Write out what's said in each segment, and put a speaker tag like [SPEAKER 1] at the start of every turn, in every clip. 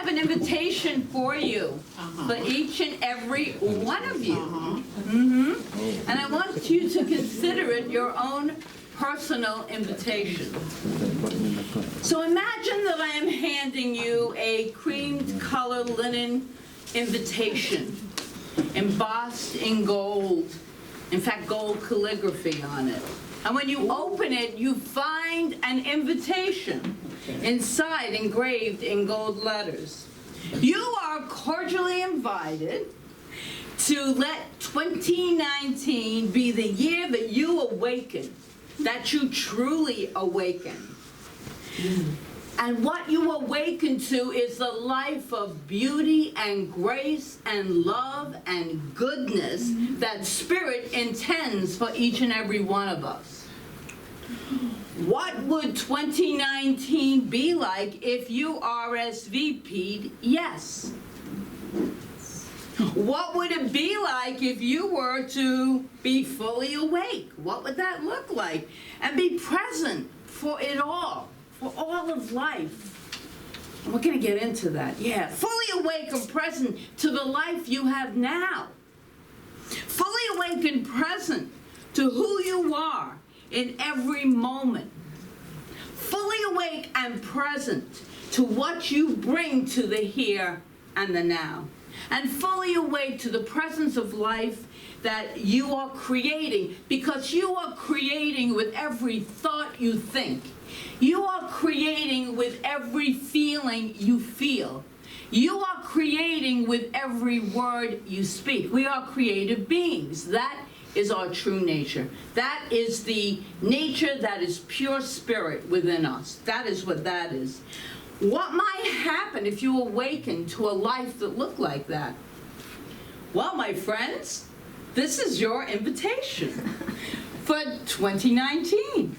[SPEAKER 1] have an invitation for you, for each and every one of you. And I want you to consider it your own personal invitation. So imagine that I am handing you a creamed color linen invitation, embossed in gold. In fact, gold calligraphy on it. And when you open it, you find an invitation inside, engraved in gold letters. You are cordially invited to let 2019 be the year that you awaken, that you truly awaken. And what you awaken to is the life of beauty and grace and love and goodness that Spirit intends for each and every one of us. What would 2019 be like if you RSVP'd yes? What would it be like if you were to be fully awake? What would that look like? And be present for it all, for all of life. And we're going to get into that. Yeah, fully awake and present to the life you have now. Fully awake and present to who you are in every moment. Fully awake and present to what you bring to the here and the now. And fully awake to the presence of life that you are creating, because you are creating with every thought you think. You are creating with every feeling you feel. You are creating with every word you speak. We are creative beings. That is our true nature. That is the nature that is pure spirit within us. That is what that is. What might happen if you awaken to a life that looked like that? Well, my friends, this is your invitation for 2019.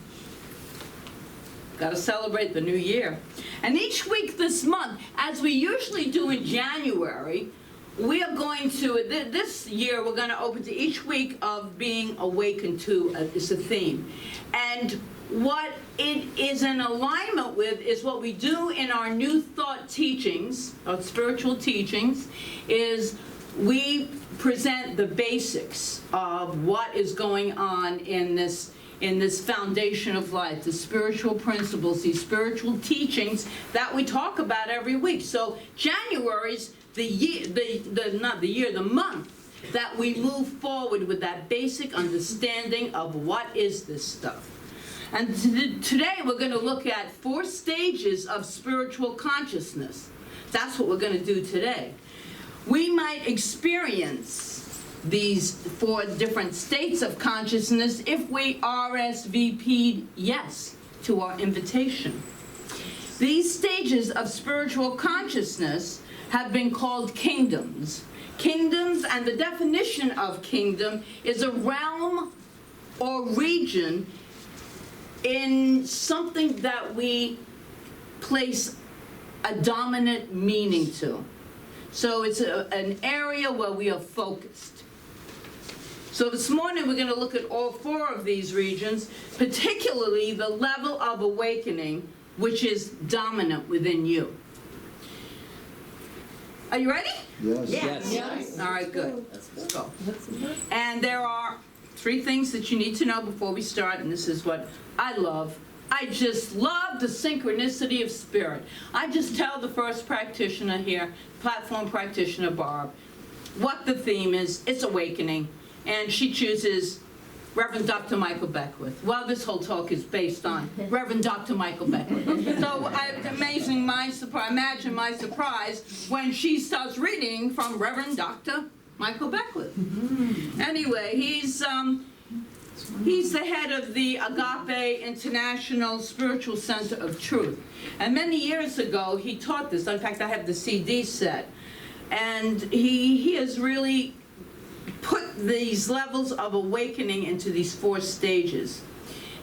[SPEAKER 1] Got to celebrate the new year. And each week this month, as we usually do in January, we are going to, this year, we're going to open to each week of being awakened to, is a theme. And what it is in alignment with is what we do in our New Thought teachings, our spiritual teachings, is we present the basics of what is going on in this foundation of life, the spiritual principles, these spiritual teachings that we talk about every week. So January's the month that we move forward with that basic understanding of what is this stuff. And today we're going to look at 4 stages of spiritual consciousness. That's what we're going to do today. We might experience these 4 different states of consciousness if we RSVP'd yes to our invitation. These stages of spiritual consciousness have been called kingdoms. Kingdoms, and the definition of kingdom is a realm or region in something that we place a dominant meaning to. So it's an area where we are focused. So this morning we're going to look at all 4 of these regions, particularly the level of awakening which is dominant within you. Are you ready?
[SPEAKER 2] Yes.
[SPEAKER 3] Yes.
[SPEAKER 1] All right, good. Let's go. And there are 3 things that you need to know before we start, and this is what I love. I just love the synchronicity of spirit. I just tell the first practitioner here, platform practitioner Barb, what the theme is. It's awakening, and she chooses Reverend Dr. Michael Beckwith. Well, this whole talk is based on Reverend Dr. Michael Beckwith. So imagine my surprise when she starts reading from Reverend Dr. Michael Beckwith. Anyway, he's the head of the Agape International Spiritual Center of Truth. And many years ago, he taught this. In fact, I have the CD set. And he has really put these levels of awakening into these 4 stages.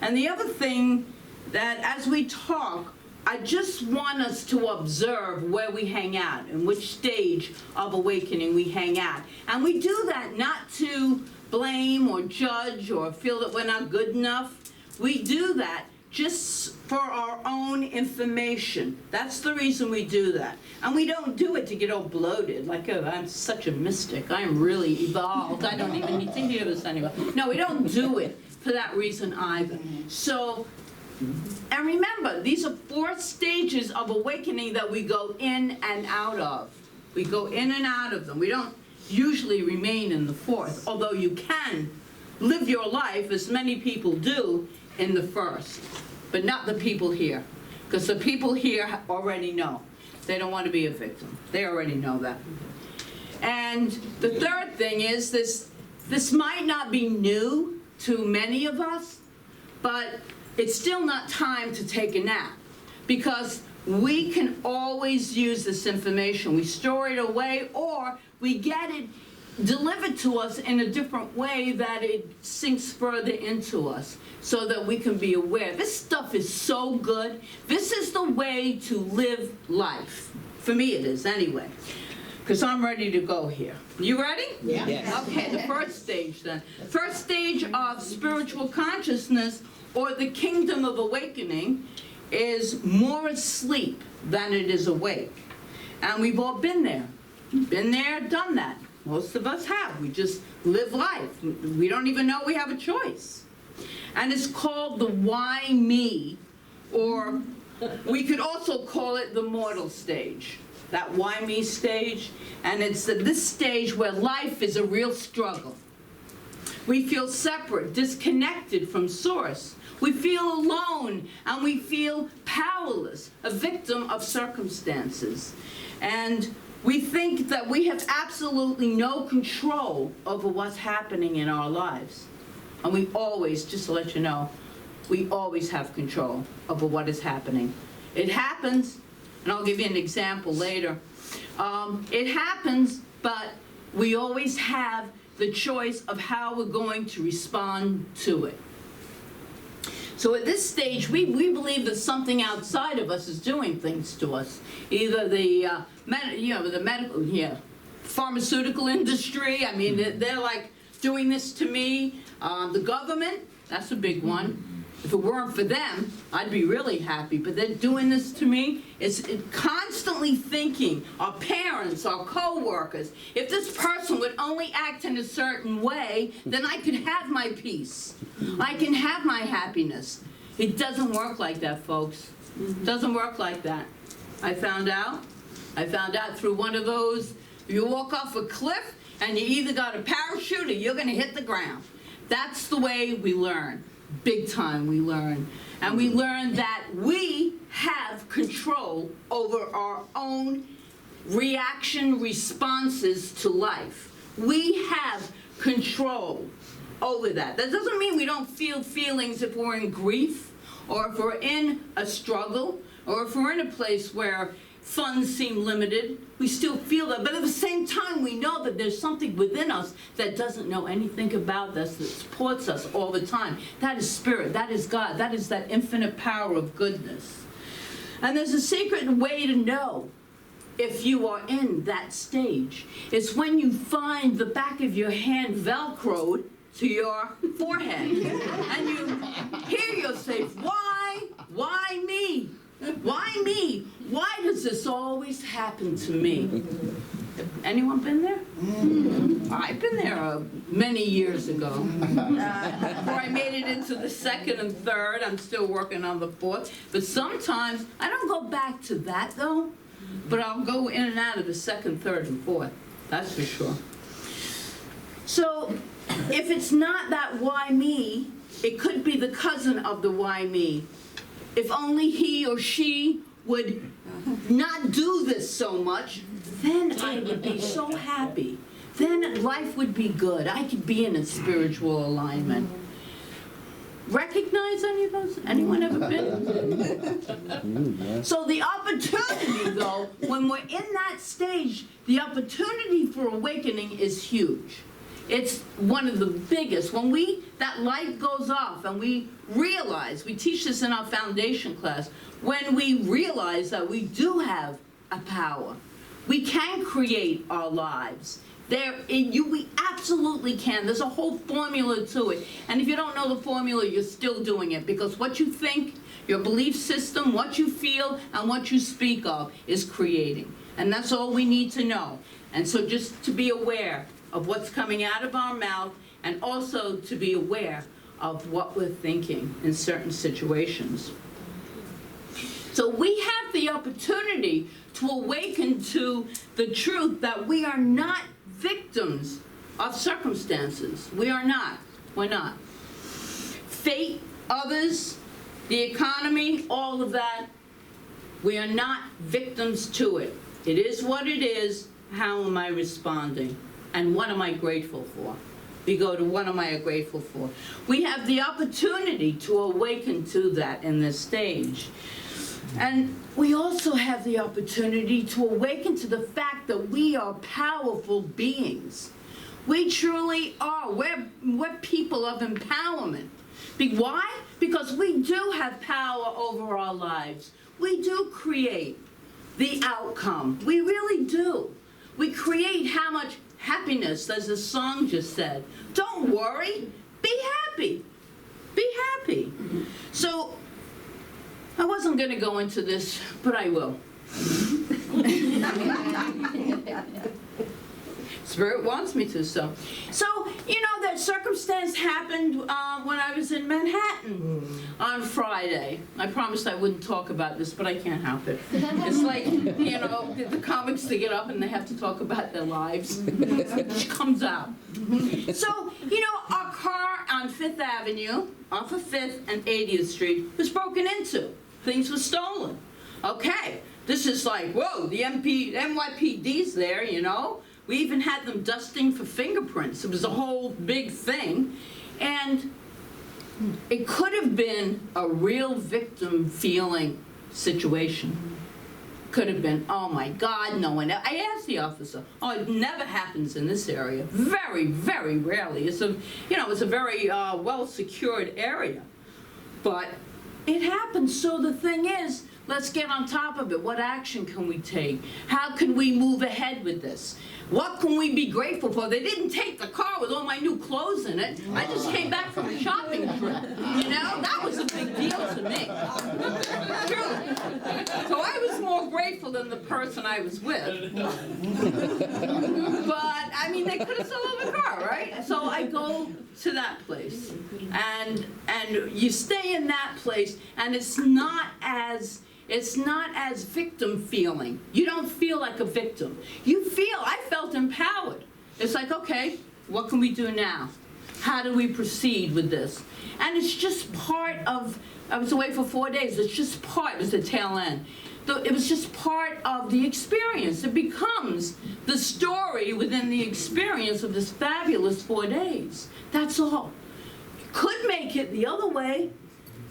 [SPEAKER 1] And the other thing that as we talk, I just want us to observe where we hang out, in which stage of awakening we hang out. And we do that not to blame or judge or feel that we're not good enough. We do that just for our own information. That's the reason we do that. And we don't do it to get all bloated, like, oh, I'm such a mystic, I'm really evolved, I don't even need to hear this anymore. No, we don't do it for that reason either. So, and remember, these are 4 stages of awakening that we go in and out of. We go in and out of them. We don't usually remain in the 4th, although you can live your life, as many people do, in the 1st, but not the people here. Because the people here already know. They don't want to be a victim. They already know that. And the 3rd thing is this might not be new to many of us, but it's still not time to take a nap, because we can always use this information. We store it away, or we get it delivered to us in a different way that it sinks further into us, so that we can be aware. This stuff is so good. This is the way to live life. For me it is, anyway. Because I'm ready to go here. You ready?
[SPEAKER 2] Yeah. Yes.
[SPEAKER 1] Okay, the 1st stage then. First stage of spiritual consciousness, or the kingdom of awakening, is more asleep than it is awake. And we've all been there. Been there, done that. Most of us have. We just live life. We don't even know we have a choice. And it's called the why me, or we could also call it the mortal stage. That why me stage. And it's this stage where life is a real struggle. We feel separate, disconnected from source. We feel alone, and we feel powerless, a victim of circumstances. And we think that we have absolutely no control over what's happening in our lives. And we always, just to let you know, we always have control over what is happening. It happens, and I'll give you an example later. It happens, but we always have the choice of how we're going to respond to it. So at this stage, we believe that something outside of us is doing things to us. Either the medical, pharmaceutical industry. I mean, they're like doing this to me. The government, that's a big one. If it weren't for them, I'd be really happy. But they're doing this to me. It's constantly thinking, our parents, our co-workers, if this person would only act in a certain way, then I could have my peace. I can have my happiness. It doesn't work like that, folks. It doesn't work like that. I found out through one of those, you walk off a cliff and you either got a parachute or you're going to hit the ground. That's the way we learn. Big time we learn. And we learn that we have control over our own reaction responses to life. We have control over that. That doesn't mean we don't feel feelings if we're in grief, or if we're in a struggle, or if we're in a place where funds seem limited. We still feel that, but at the same time we know that there's something within us that doesn't know anything about us, that supports us all the time. That is spirit, that is God, that is that infinite power of goodness. And there's a secret way to know if you are in that stage. It's when you find the back of your hand Velcroed to your forehead and you hear yourself, why me? Why me? Why does this always happen to me? Anyone been there? I've been there many years ago. Before I made it into the 2nd and 3rd, I'm still working on the 4th. But sometimes, I don't go back to that though, but I'll go in and out of the 2nd, 3rd, and 4th. That's for sure. So, if it's not that why me, it could be the cousin of the why me. If only he or she would not do this so much, then I would be so happy. Then life would be good. I could be in a spiritual alignment. Recognize any of those? Anyone ever been? So the opportunity, though, when we're in that stage, the opportunity for awakening is huge. It's one of the biggest. When that light goes off and we realize, we teach this in our foundation class, when we realize that we do have a power, we can create our lives. We absolutely can. There's a whole formula to it. And if you don't know the formula, you're still doing it, because what you think, your belief system, what you feel, and what you speak of is creating. And that's all we need to know. And so just to be aware of what's coming out of our mouth, and also to be aware of what we're thinking in certain situations. So we have the opportunity to awaken to the truth that we are not victims of circumstances. We are not. We're not. Fate, others, the economy, all of that, we are not victims to it. It is what it is. How am I responding? And what am I grateful for? We go to what am I grateful for? We have the opportunity to awaken to that in this stage. And we also have the opportunity to awaken to the fact that we are powerful beings. We truly are. We're people of empowerment. Why? Because we do have power over our lives. We do create the outcome. We really do. We create how much happiness, as the song just said. Don't worry. Be happy. Be happy. So, I wasn't going to go into this, but I will. Spirit wants me to, so. So, you know, that circumstance happened when I was in Manhattan on Friday. I promised I wouldn't talk about this, but I can't help it. It's like, you know, the comics, they get up and they have to talk about their lives. It comes out. So, you know, our car on 5th Avenue, off of 5th and 80th Street, was broken into. Things were stolen. Okay, this is like, whoa, the NYPD's there, you know. We even had them dusting for fingerprints. It was a whole big thing. And it could have been a real victim feeling situation. Could have been, oh my God, no one. I asked the officer, oh, it never happens in this area. Very, very rarely. It's a, you know, it's a very well secured area. But it happens. So the thing is, let's get on top of it. What action can we take? How can we move ahead with this? What can we be grateful for? They didn't take the car with all my new clothes in it. I just came back from a shopping trip. You know, that was a big deal to me. Truly. So I was more grateful than the person I was with. But, I mean, they could have sold the car, right? So I go to that place. And you stay in that place, and it's not as victim feeling. You don't feel like a victim. I felt empowered. It's like, okay, what can we do now? How do we proceed with this? And it's just part of, I was away for 4 days, it was the tail end. It was just part of the experience. It becomes the story within the experience of this fabulous 4 days. That's all. You could make it the other way.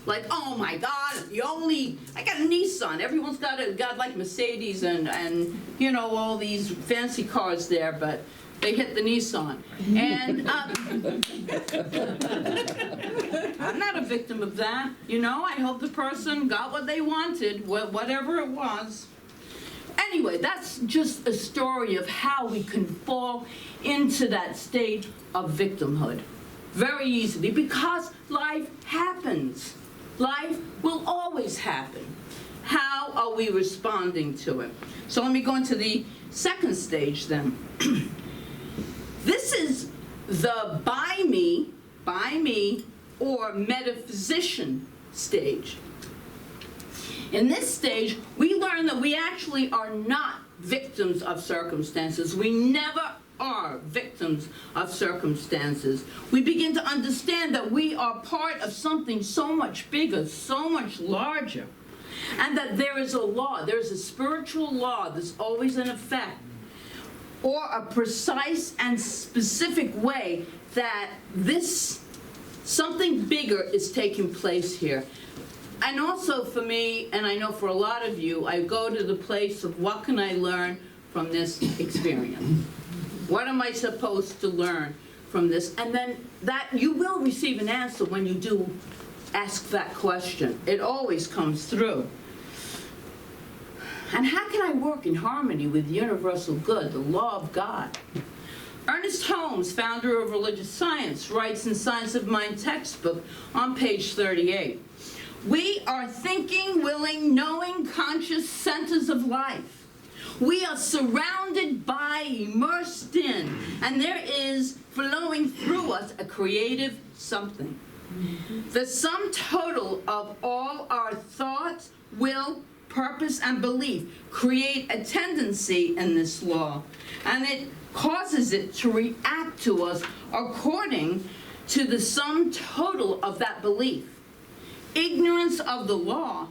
[SPEAKER 1] Like, oh my God, I got a Nissan. Everyone's got like Mercedes and you know, all these fancy cars there, but they hit the Nissan. And I'm not a victim of that. You know, I hope the person got what they wanted, whatever it was. Anyway, that's just a story of how we can fall into that state of victimhood very easily, because life happens. Life will always happen. How are we responding to it? So let me go into the second stage then. This is the by me, or metaphysician stage. In this stage, we learn that we actually are not victims of circumstances. We never are victims of circumstances. We begin to understand that we are part of something so much bigger, so much larger, and that there is a law, there is a spiritual law that's always in effect, or a precise and specific way that something bigger is taking place here. And also for me, and I know for a lot of you, I go to the place of what can I learn from this experience? What am I supposed to learn from this? And then that you will receive an answer when you do ask that question. It always comes through. And how can I work in harmony with the universal good, the law of God? Ernest Holmes, founder of religious science, writes in Science of Mind textbook on page 38, "We are thinking, willing, knowing, conscious centers of life. We are surrounded by, immersed in, and there is flowing through us a creative something. The sum total of all our thoughts, will, purpose, and belief create a tendency in this law, and it causes it to react to us according to the sum total of that belief. Ignorance of the law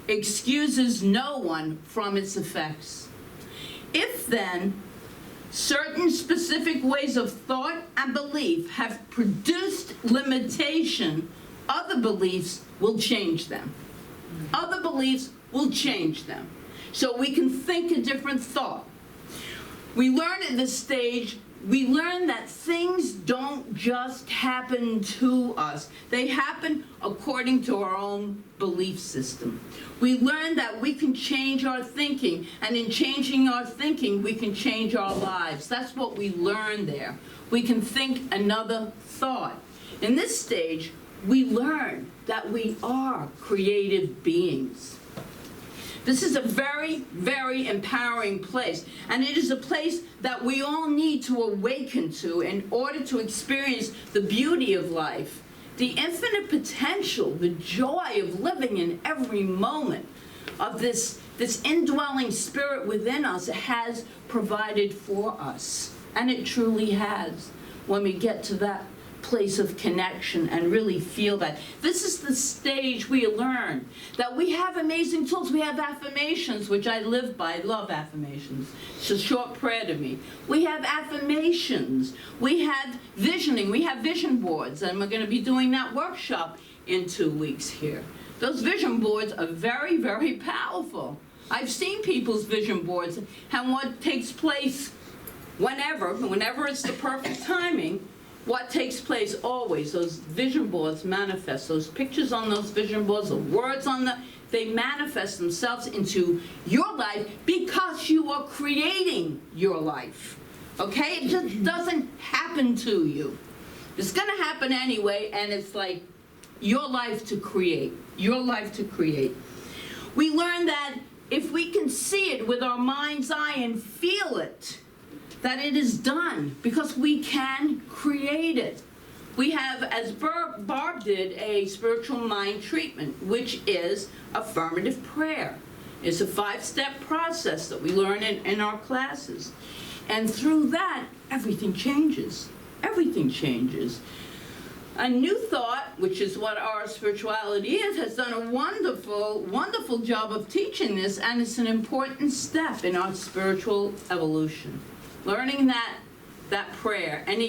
[SPEAKER 1] excuses no one from its effects. If then certain specific ways of thought and belief have produced limitation, other beliefs will change them. Other beliefs will change them. So we can think a different thought. We learn at this stage, we learn that things don't just happen to us. They happen according to our own belief system. We learn that we can change our thinking, and in changing our thinking, we can change our lives. That's what we learn there. We can think another thought. In this stage, we learn that we are creative beings. This is a very, very empowering place, and it is a place that we all need to awaken to in order to experience the beauty of life, the infinite potential, the joy of living in every moment of this indwelling spirit within us has provided for us. And it truly has, when we get to that place of connection and really feel that. This is the stage we learn that we have amazing tools. We have affirmations, which I live by. I love affirmations. It's a short prayer to me. We have affirmations. We have visioning. We have vision boards, and we're going to be doing that workshop in 2 weeks here. Those vision boards are very, very powerful. I've seen people's vision boards, and what takes place whenever it's the perfect timing, what takes place always, those vision boards manifest. Those pictures on those vision boards, the words on they manifest themselves into your life because you are creating your life. Okay? It just doesn't happen to you. It's going to happen anyway, and it's like your life to create. Your life to create. We learn that if we can see it with our mind's eye and feel it, that it is done, because we can create it. We have, as Barb did, a spiritual mind treatment, which is affirmative prayer. It's a 5-step process that we learn in our classes. And through that, everything changes. Everything changes. A new thought, which is what our spirituality is, has done a wonderful, wonderful job of teaching this, and it's an important step in our spiritual evolution. Learning that prayer, and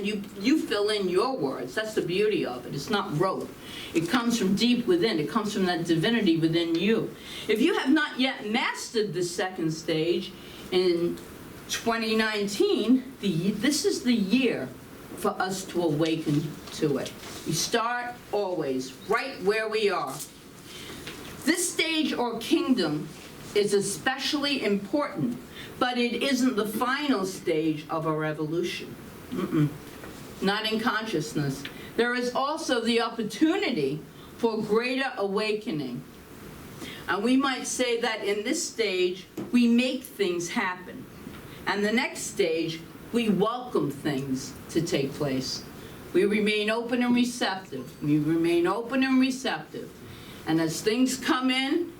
[SPEAKER 1] you fill in your words. That's the beauty of it. It's not rote. It comes from deep within. It comes from that divinity within you. If you have not yet mastered the second stage in 2019, this is the year for us to awaken to it. We start always right where we are. This stage or kingdom is especially important, but it isn't the final stage of our evolution. Not in consciousness. There is also the opportunity for greater awakening. And we might say that in this stage, we make things happen. And the next stage, we welcome things to take place. We remain open and receptive. We remain open and receptive. And as things come in,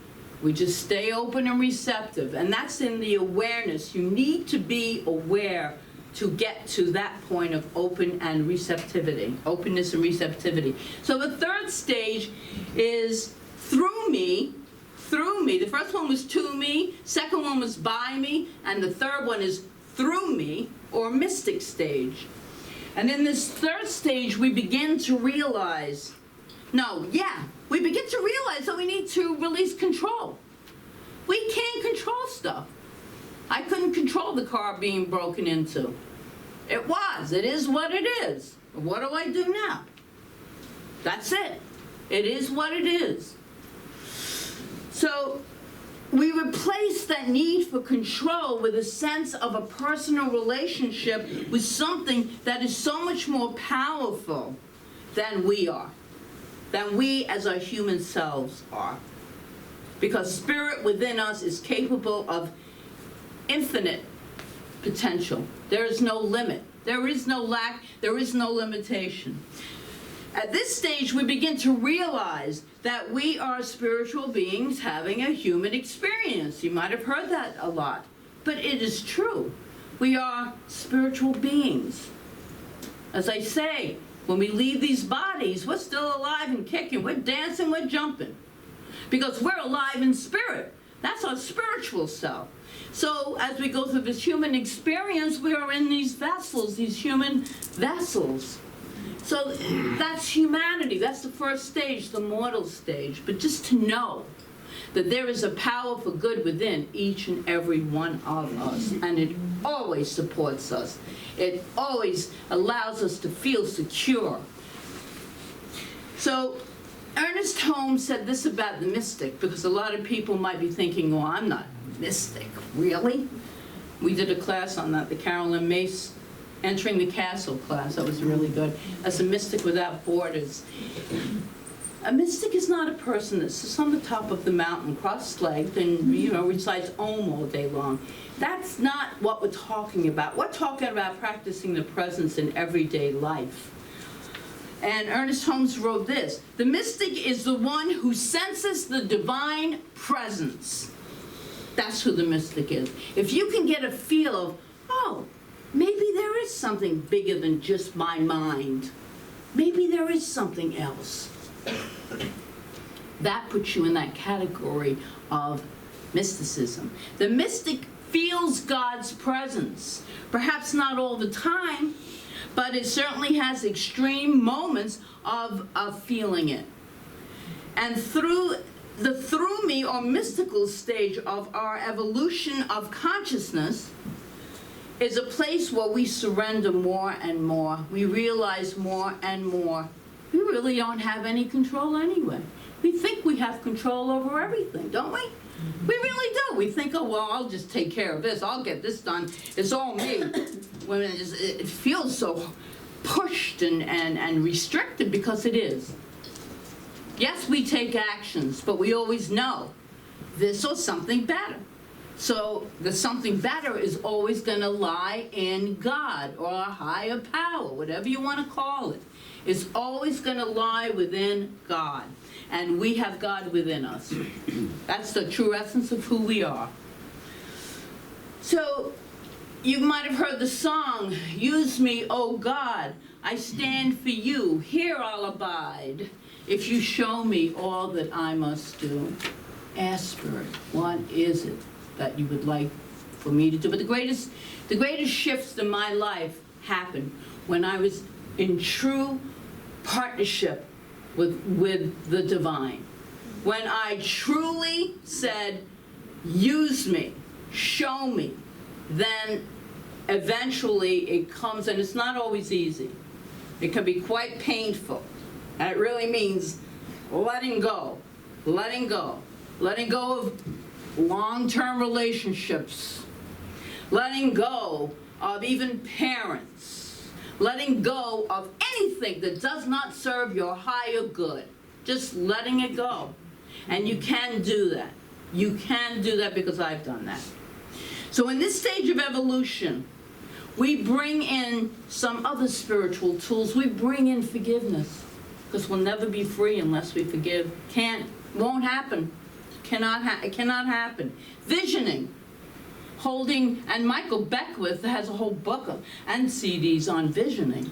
[SPEAKER 1] we just stay open and receptive. And that's in the awareness. You need to be aware to get to that point of open and receptivity, openness and receptivity. So the third stage is through me. The first one was to me, second one was by me, and the third one is through me, or mystic stage. And in this third stage, we begin to realize, we begin to realize that we need to release control. We can't control stuff. I couldn't control the car being broken into. It is what it is. What do I do now? That's it. It is what it is. So we replace that need for control with a sense of a personal relationship with something that is so much more powerful than we are, than we as our human selves are. Because spirit within us is capable of infinite potential. There is no limit. There is no lack. There is no limitation. At this stage, we begin to realize that we are spiritual beings having a human experience. You might have heard that a lot, but it is true. We are spiritual beings. As I say, when we leave these bodies, we're still alive and kicking. We're dancing, we're jumping. Because we're alive in spirit. That's our spiritual self. So as we go through this human experience, we are in these vessels, these human vessels. So that's humanity. That's the first stage, the mortal stage. But just to know that there is a power for good within each and every one of us, and it always supports us. It always allows us to feel secure. So Ernest Holmes said this about the mystic, because a lot of people might be thinking, well, I'm not mystic. Really? We did a class on that, the Carolyn Mace Entering the Castle class. That was really good. That's a mystic without borders. A mystic is not a person that sits on the top of the mountain, cross-legged, and recites Om all day long. That's not what we're talking about. We're talking about practicing the presence in everyday life. And Ernest Holmes wrote this: the mystic is the one who senses the divine presence. That's who the mystic is. If you can get a feel of, oh, maybe there is something bigger than just my mind. Maybe there is something else. That puts you in that category of mysticism. The mystic feels God's presence. Perhaps not all the time, but it certainly has extreme moments of feeling it. And through me or mystical stage of our evolution of consciousness is a place where we surrender more and more. We realize more and more. We really don't have any control anyway. We think we have control over everything, don't we? We really do. We think, oh, well, I'll just take care of this. I'll get this done. It's all me. When it feels so pushed and restricted, because it is. Yes, we take actions, but we always know this or something better. So the something better is always going to lie in God or a higher power, whatever you want to call it. It's always going to lie within God. And we have God within us. That's the true essence of who we are. So you might have heard the song, "Use me, O God, I stand for you, here I'll abide. If you show me all that I must do." Ask Spirit, what is it that you would like for me to do? But the greatest shifts in my life happened when I was in true partnership with the divine. When I truly said, use me, show me, then eventually it comes, and it's not always easy. It can be quite painful. And it really means letting go, letting go, letting go of long-term relationships, letting go of even parents, letting go of anything that does not serve your higher good. Just letting it go. And you can do that. You can do that, because I've done that. So in this stage of evolution, we bring in some other spiritual tools. We bring in forgiveness, because we'll never be free unless we forgive. Won't happen. It cannot happen. Visioning, holding, and Michael Beckwith has a whole book and CDs on visioning,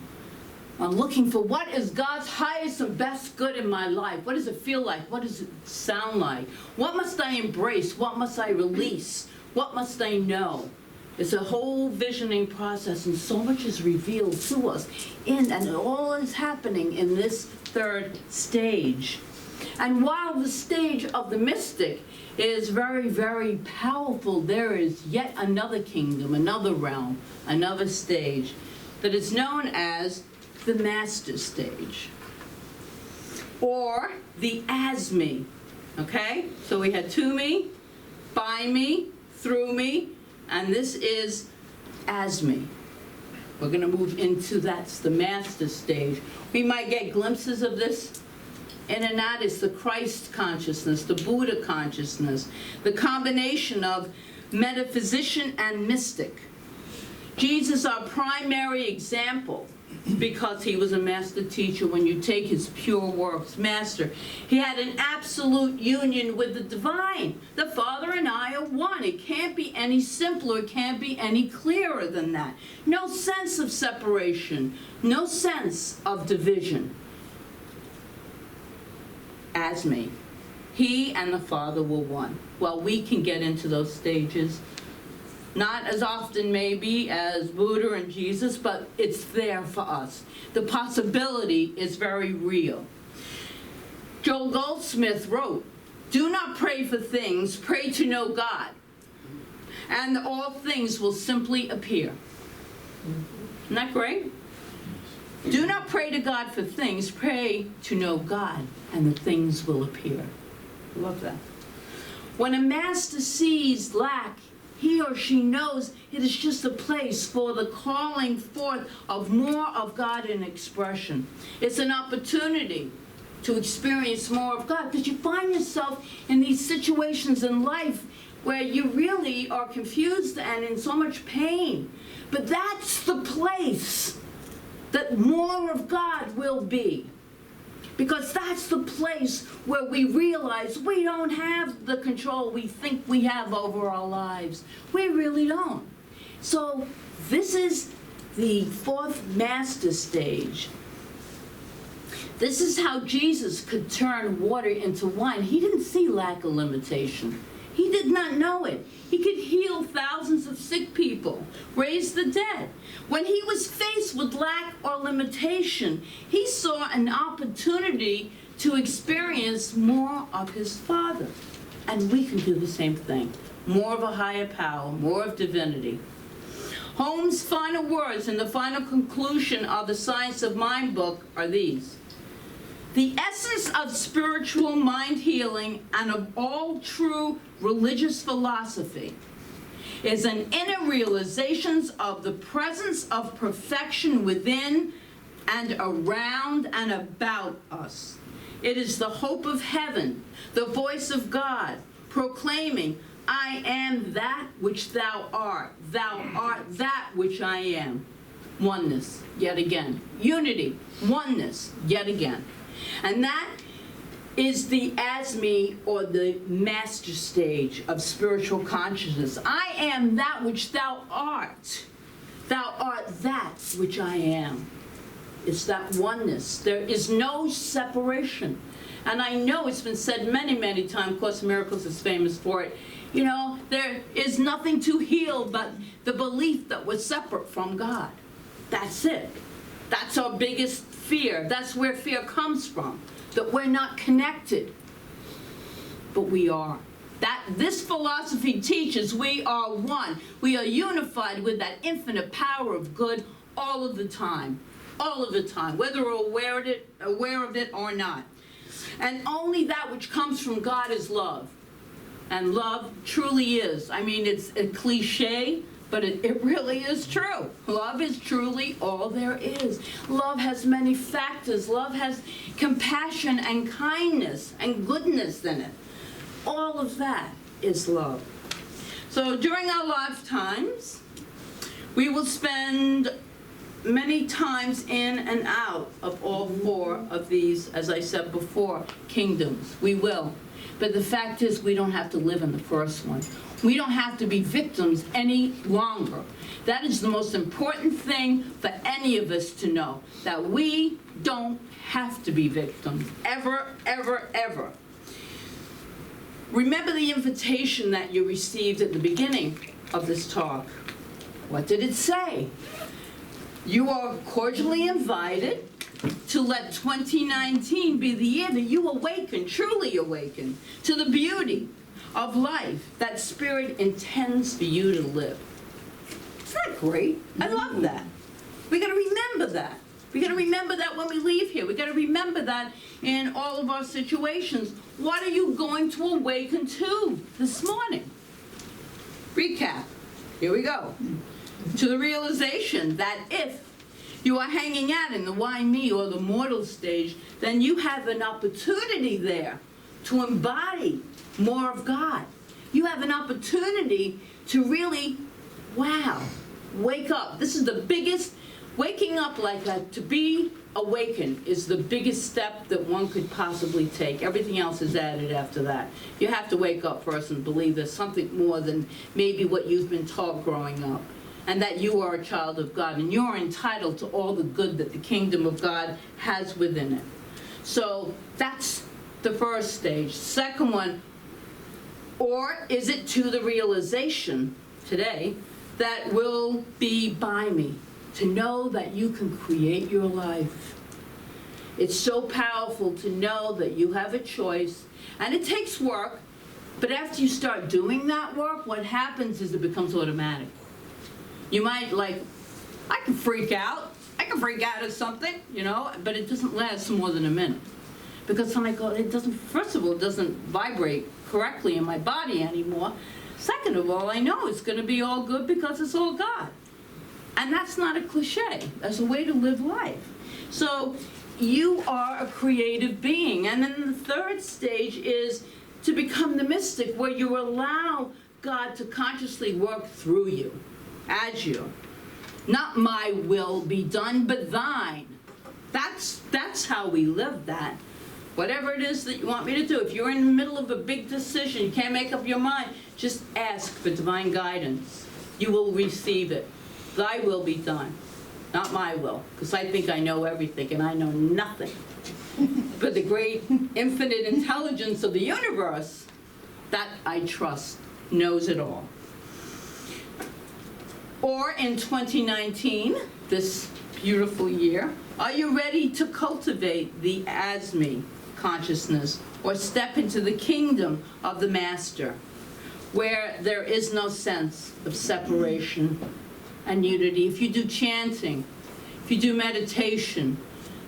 [SPEAKER 1] on looking for what is God's highest and best good in my life. What does it feel like? What does it sound like? What must I embrace? What must I release? What must I know? It's a whole visioning process, and so much is revealed to us, and it all is happening in this third stage. And while the stage of the mystic is very, very powerful, there is yet another kingdom, another realm, another stage that is known as the master stage, or the as me. Okay? So we had to me, by me, through me, and this is as me. We're going to move into that's the master stage. We might get glimpses of this in and out. It's the Christ consciousness, the Buddha consciousness, the combination of metaphysician and mystic. Jesus, our primary example, because he was a master teacher. When you take his pure works, master, he had an absolute union with the divine. The Father and I are one. It can't be any simpler, it can't be any clearer than that. No sense of separation, no sense of division. As me, he and the Father were one. Well, we can get into those stages. Not as often maybe as Buddha and Jesus, but it's there for us. The possibility is very real. Joel Goldsmith wrote, "Do not pray for things, pray to know God, and all things will simply appear." Isn't that great? Do not pray to God for things, pray to know God, and the things will appear. Love that. When a master sees lack, he or she knows it is just a place for the calling forth of more of God in expression. It's an opportunity to experience more of God, because you find yourself in these situations in life where you really are confused and in so much pain. But that's the place that more of God will be. Because that's the place where we realize we don't have the control we think we have over our lives. We really don't. So this is the fourth master stage. This is how Jesus could turn water into wine. He didn't see lack or limitation. He did not know it. He could heal thousands of sick people, raise the dead. When he was faced with lack or limitation, he saw an opportunity to experience more of his Father. And we can do the same thing. More of a higher power, more of divinity. Holmes' final words in the final conclusion of the Science of Mind book are these: "The essence of spiritual mind healing and of all true religious philosophy is an inner realization of the presence of perfection within and around and about us. It is the hope of heaven, the voice of God, proclaiming, 'I am that which thou art that which I am.'" Oneness, yet again. Unity, oneness, yet again. And that is the as-me, or the master stage of spiritual consciousness. I am that which thou art. Thou art that which I am. It's that oneness. There is no separation. And I know it's been said many, many times, Course in Miracles is famous for it. You know, there is nothing to heal but the belief that we're separate from God. That's it. That's our biggest fear. That's where fear comes from, that we're not connected. But we are. This philosophy teaches we are one. We are unified with that infinite power of good all of the time. All of the time, whether we're aware of it or not. And only that which comes from God is love. And love truly is. I mean, it's a cliche, but it really is true. Love is truly all there is. Love has many factors. Love has compassion and kindness and goodness in it. All of that is love. So during our lifetimes, we will spend many times in and out of all four of these, as I said before, kingdoms. We will. But the fact is, we don't have to live in the first one. We don't have to be victims any longer. That is the most important thing for any of us to know, that we don't have to be victims, ever, ever, ever. Remember the invitation that you received at the beginning of this talk. What did it say? You are cordially invited to let 2019 be the year that you awaken, truly awaken, to the beauty of life that Spirit intends for you to live. Isn't that great? I love that. We got to remember that. We got to remember that when we leave here. We got to remember that in all of our situations. What are you going to awaken to this morning? recap. Here we go. To the realization that if you are hanging out in the why me or the mortal stage, then you have an opportunity there to embody more of God. You have an opportunity to really, wow, wake up. This is the biggest, waking up like that, to be awakened is the biggest step that one could possibly take. Everything else is added after that. You have to wake up first and believe there's something more than maybe what you've been taught growing up, and that you are a child of God, and you're entitled to all the good that the kingdom of God has within it. So that's the first stage. Second one, or is it to the realization today that will be by me, to know that you can create your life. It's so powerful to know that you have a choice, and it takes work, but after you start doing that work, what happens is it becomes automatic. You might, like, I can freak out at something, you know, but it doesn't last more than a minute. Because when I go, it doesn't, first of all, it doesn't vibrate correctly in my body anymore. Second of all, I know it's going to be all good because it's all God. And that's not a cliche. That's a way to live life. So you are a creative being. And then the third stage is to become the mystic, where you allow God to consciously work through you, as you. Not my will be done, but thine. That's how we live that. Whatever it is that you want me to do. If you're in the middle of a big decision, you can't make up your mind, just ask for divine guidance. You will receive it. Thy will be done, not my will, because I think I know everything and I know nothing. But the great infinite intelligence of the universe, that I trust, knows it all. Or in 2019, this beautiful year, are you ready to cultivate the as-me consciousness, or step into the kingdom of the Master, where there is no sense of separation and unity? If you do chanting, if you do meditation,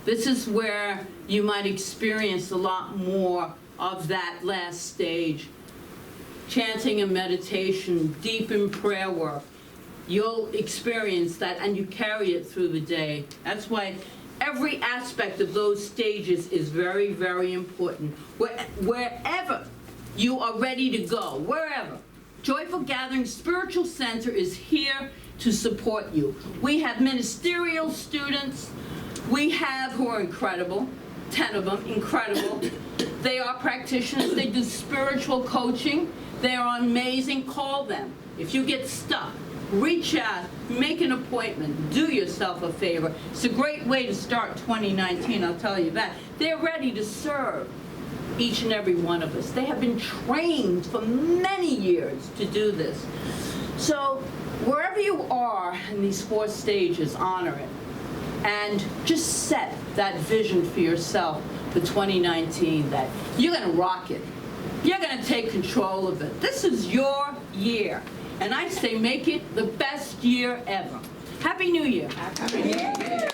[SPEAKER 1] this is where you might experience a lot more of that last stage. Chanting and meditation, deep in prayer work, you'll experience that, and you carry it through the day. That's why every aspect of those stages is very, very important. Wherever you are ready to go, wherever, Joyful Gathering Spiritual Center is here to support you. We have ministerial students. We have, who are incredible, 10 of them, incredible. They are practitioners. They do spiritual coaching. They are amazing. Call them. If you get stuck, reach out, make an appointment, do yourself a favor. It's a great way to start 2019, I'll tell you that. They're ready to serve each and every one of us. They have been trained for many years to do this. So wherever you are in these 4 stages, honor it. And just set that vision for yourself for 2019, that you're going to rock it. You're going to take control of it. This is your year. And I say make it the best year ever. Happy New Year.
[SPEAKER 2] Happy New Year.